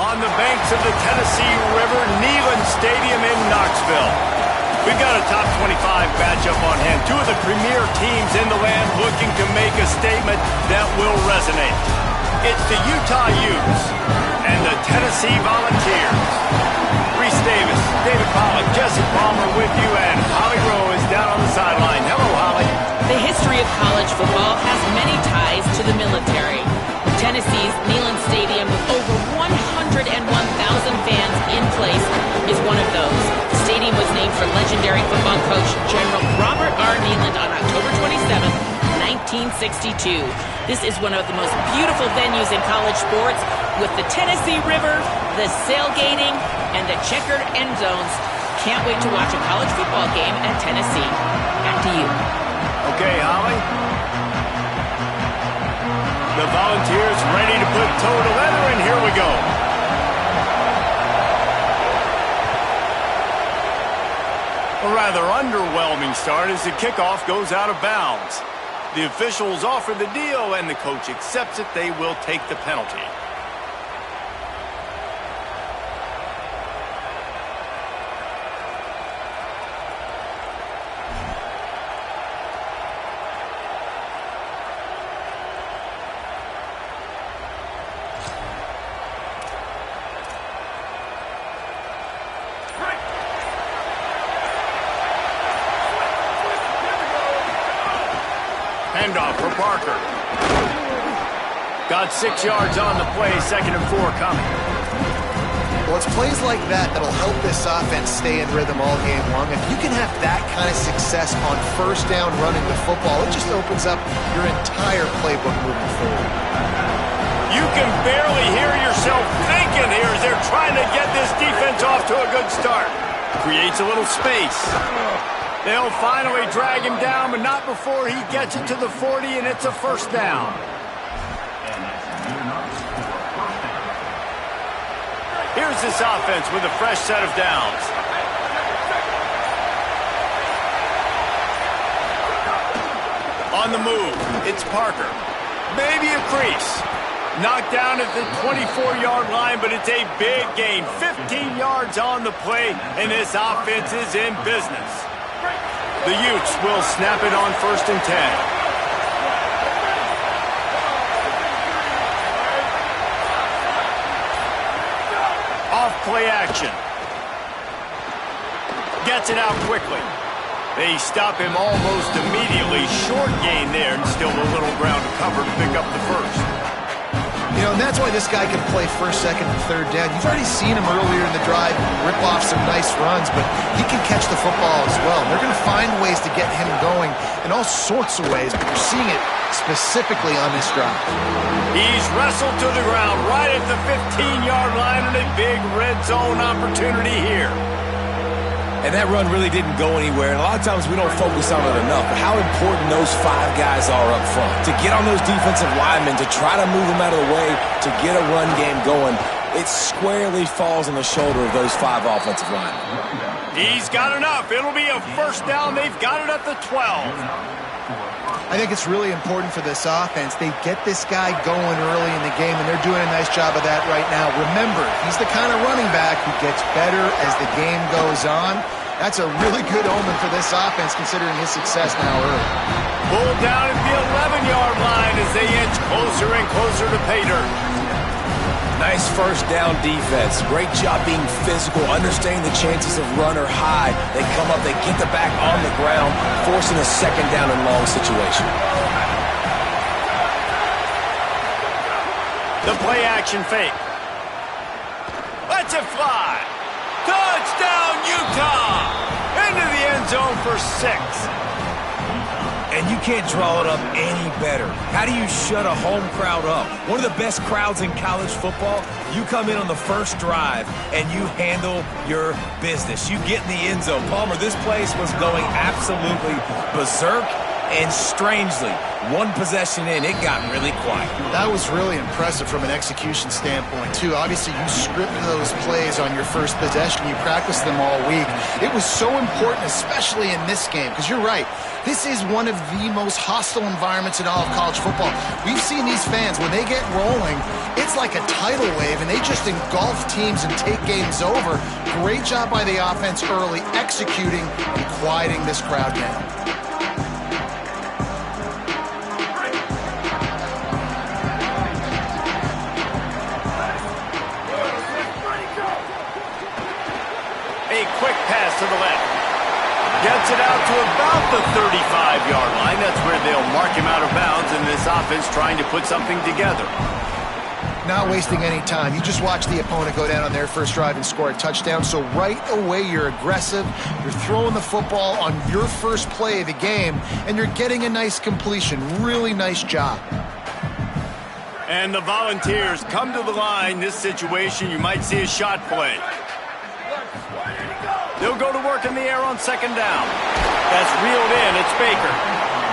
on the banks of the Tennessee River, Neyland Stadium in Knoxville. We've got a top 25 matchup on hand. Two of the premier teams in the land looking to make a statement that will resonate. It's the Utah Utes and the Tennessee Volunteers. Reese Davis, David Pollack, Jesse Palmer with you, and Holly Rowe is down on the sideline. Hello, Holly. The history of college football has many ties to the military. Tennessee's Neyland Stadium, with over 101,000 fans in place, is one of those. The stadium was named for legendary football coach General Robert R. Neyland on October 27, 1962. This is one of the most beautiful venues in college sports, with the Tennessee River, the sailgating, and the checkered end zones. Can't wait to watch a college football game at Tennessee. Back to you. Okay, Holly. The Volunteers ready to put toe to leather, and here we go. A rather underwhelming start as the kickoff goes out of bounds. The officials offer the deal, and the coach accepts it. They will take the penalty. Handoff for Parker. Got 6 yards on the play, 2nd and 4 coming. Well, it's plays like that that'll help this offense stay in rhythm all game long. If you can have that kind of success on first down running the football, it just opens up your entire playbook moving forward. You can barely hear yourself thinking here as they're trying to get this defense off to a good start. Creates a little space. They'll finally drag him down, but not before he gets it to the 40, and it's a first down. Here's this offense with a fresh set of downs. On the move, it's Parker. Maybe a crease. Knocked down at the 24-yard line, but it's a big gain. 15 yards on the play, and this offense is in business. The Utes will snap it on 1st and 10. Off play action. Gets it out quickly. They stop him almost immediately. Short gain there, and still a little ground to cover to pick up the first. You know, and that's why this guy can play 1st, 2nd, and 3rd down. You've already seen him earlier in the drive rip off some nice runs, but he can catch the football as well. And they're going to find ways to get him going in all sorts of ways, but you're seeing it specifically on this drive. He's wrestled to the ground right at the 15-yard line, and a big red zone opportunity here. And that run really didn't go anywhere, and a lot of times we don't focus on it enough, but how important those 5 guys are up front. To get on those defensive linemen, to try to move them out of the way, to get a run game going, it squarely falls on the shoulder of those 5 offensive linemen. He's got enough. It'll be a first down. They've got it at the 12. I think it's really important for this offense. They get this guy going early in the game, and they're doing a nice job of that right now. Remember, he's the kind of running back who gets better as the game goes on. That's a really good omen for this offense, considering his success now early. Pulled down at the 11-yard line as they inch closer and closer to pay dirt. Nice first down defense. Great job being physical, understanding the chances of run are high. They come up, they get the back on the ground, forcing a 2nd down and long situation. The play action fake. Let's it fly. Touchdown, Utah! Into the end zone for 6. And you can't draw it up any better. How do you shut a home crowd up? One of the best crowds in college football. You come in on the first drive, and you handle your business. You get in the end zone. Palmer, this place was going absolutely berserk, And strangely, one possession in, it got really quiet. That was really impressive from an execution standpoint, too. Obviously, you script those plays on your first possession. You practice them all week. It was so important, especially in this game, because you're right. This is one of the most hostile environments in all of college football. We've seen these fans, when they get rolling, it's like a tidal wave, and they just engulf teams and take games over. Great job by the offense early, executing and quieting this crowd down. A quick pass to the left. Gets it out to about the 35-yard line. That's where they'll mark him out of bounds, and this offense trying to put something together. Not wasting any time. You just watch the opponent go down on their first drive and score a touchdown. So right away, you're aggressive. You're throwing the football on your first play of the game, and you're getting a nice completion. Really nice job. And the Volunteers come to the line. This situation, you might see a shot play. They'll go to work in the air on second down. That's reeled in. It's Baker.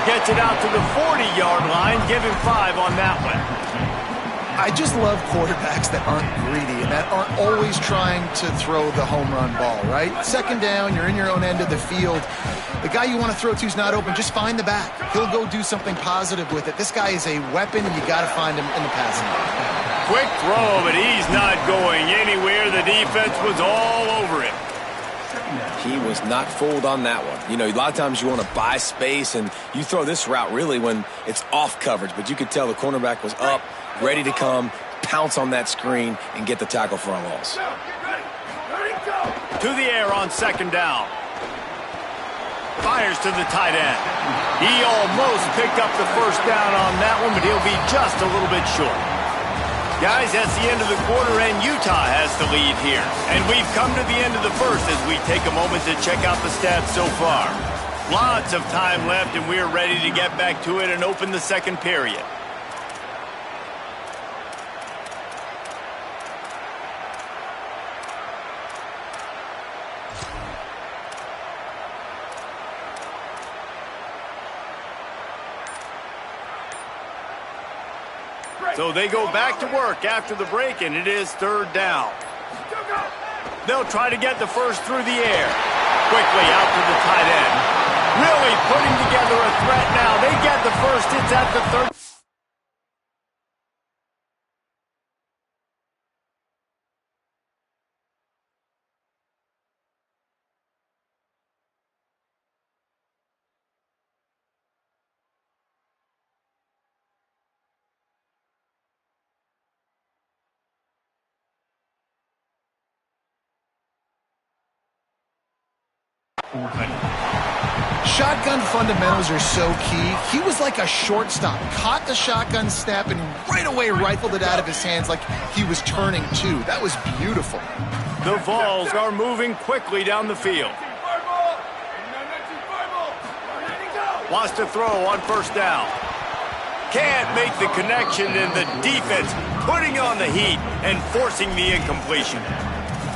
Gets it out to the 40-yard line. Give him 5 on that one. I just love quarterbacks that aren't greedy and that aren't always trying to throw the home run ball, right? Second down, you're in your own end of the field. The guy you want to throw to is not open. Just find the back. He'll go do something positive with it. This guy is a weapon, and you got to find him in the passing game. Quick throw, but he's not going anywhere. The defense was all over him. He was not fooled on that one. You know, a lot of times you want to buy space, and you throw this route really when it's off coverage. But you could tell the cornerback was up, ready to come, pounce on that screen, and get the tackle for a loss. To the air on second down. Fires to the tight end. He almost picked up the first down on that one, but he'll be just a little bit short. Guys, that's the end of the quarter, and Utah has the lead here. And we've come to the end of the first as we take a moment to check out the stats so far. Lots of time left, and we're ready to get back to it and open the second period. So they go back to work after the break, and it is third down. They'll try to get the first through the air. Quickly out to the tight end. Really putting together a threat now. They get the first. It's at the 30. Shotgun fundamentals are so key. He was like a shortstop, caught the shotgun snap and right away rifled it out of his hands like he was turning two. That was beautiful. The Vols are moving quickly down the field. Wants to throw on first down. Can't make the connection, and the defense putting on the heat and forcing the incompletion.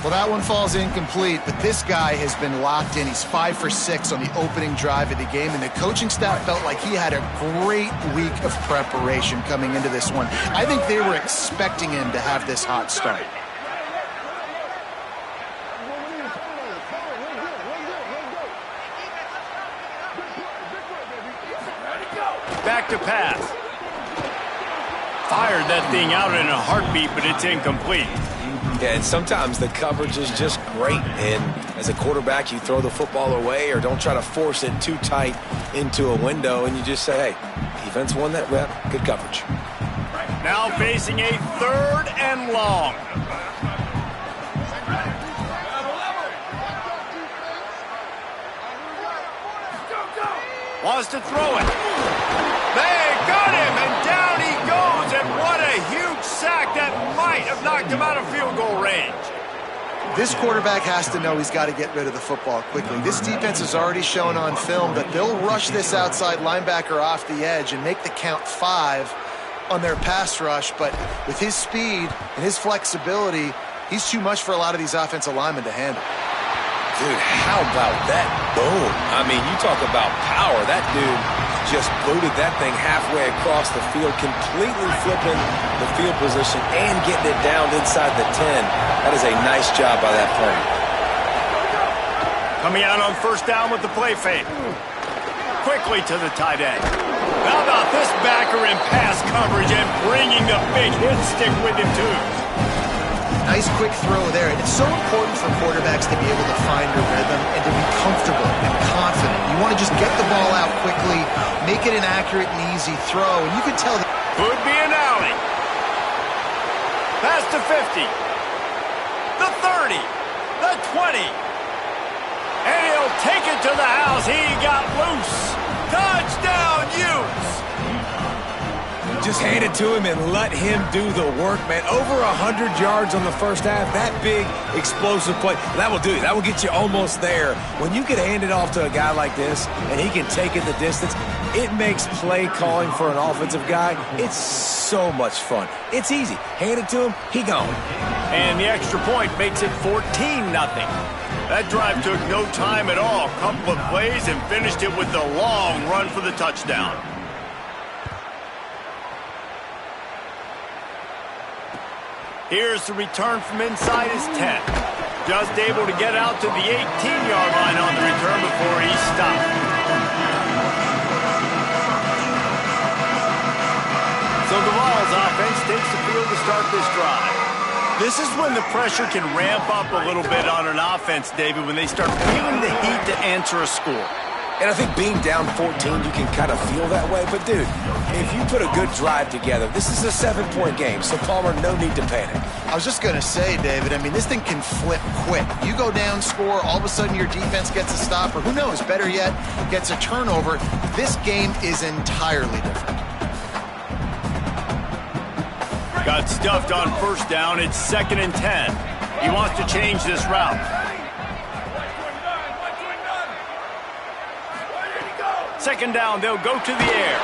Well, that one falls incomplete, but this guy has been locked in. He's 5 for 6 on the opening drive of the game, and the coaching staff felt like he had a great week of preparation coming into this one. I think they were expecting him to have this hot start. Back to pass. Fired that thing out in a heartbeat, but it's incomplete. Yeah, and sometimes the coverage is just great. And as a quarterback, you throw the football away or don't try to force it too tight into a window, and you just say, hey, defense won that rep. Good coverage. Now facing a third and long. Wants to throw it. They got him, and down he goes, and what a huge sack that might have knocked him out of field goal range. This quarterback has to know he's got to get rid of the football quickly. This defense has already shown on film that they'll rush this outside linebacker off the edge and make the count 5 on their pass rush, but with his speed and his flexibility, he's too much for a lot of these offensive linemen to handle. Dude, how about that boom? I mean, you talk about power. That dude just booted that thing halfway across the field, completely flipping the field position and getting it down inside the 10. That is a nice job by that player. Coming out on first down with the play fake. Quickly to the tight end. How about this backer in pass coverage and bringing the big hit stick with him, too? Nice quick throw there. And it's so important for quarterbacks to be able to find a rhythm and to be comfortable and confident. You want to just get the ball out quickly, make it an accurate and easy throw. And you can tell that. Could be an alley. Pass to 50. The 30. The 20. And he'll take it to the house. He got loose. Touchdown, Utes. Just hand it to him and let him do the work, man. Over 100 yards on the first half. That big, explosive play. That will do it. That will get you almost there. When you can hand it off to a guy like this and he can take it the distance, it makes play calling for an offensive guy, it's so much fun. It's easy. Hand it to him, he gone. And the extra point makes it 14-0. That drive took no time at all. Couple of plays and finished it with a long run for the touchdown. Here's the return from inside his 10. Just able to get out to the 18-yard line on the return before he stopped. So the Vols offense takes the field to start this drive. This is when the pressure can ramp up a little bit on an offense, David, when they start feeling the heat to answer a score. And I think being down 14, you can kind of feel that way. But, dude, if you put a good drive together, this is a 7-point game. So, Palmer, no need to panic. I was just going to say, David, I mean, this thing can flip quick. You go down, score, all of a sudden your defense gets a stop, or who knows, better yet, gets a turnover. This game is entirely different. Got stuffed on first down. It's 2nd and 10. He wants to change this route. Second down, they'll go to the air.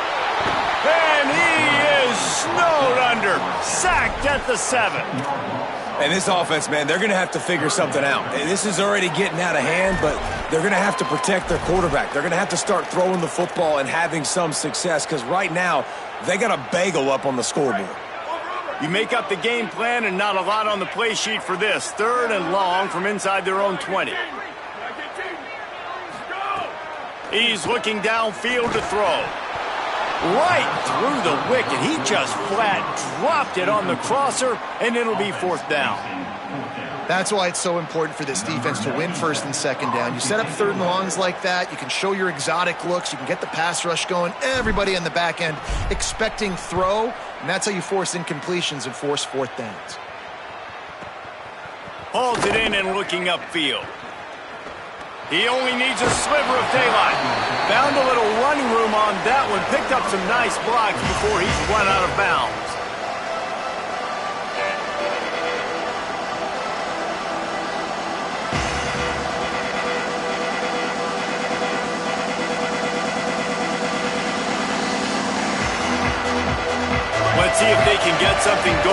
And he is snowed under. Sacked at the 7. And this offense, man, they're going to have to figure something out. This is already getting out of hand, but they're going to have to protect their quarterback. They're going to have to start throwing the football and having some success because right now they got a bagel up on the scoreboard. You make up the game plan and not a lot on the play sheet for this. 3rd and long from inside their own 20. He's looking downfield to throw. Right through the wicket. He just flat dropped it on the crosser, and it'll be 4th down. That's why it's so important for this defense to win 1st and 2nd down. You set up 3rd and longs like that. You can show your exotic looks. You can get the pass rush going. Everybody on the back end expecting throw, and that's how you force incompletions and force 4th downs. Hauls it in and looking upfield. He only needs a sliver of daylight. Found a little running room on that one. Picked up some nice blocks before he's run out of bounds. Let's see if they can get something going.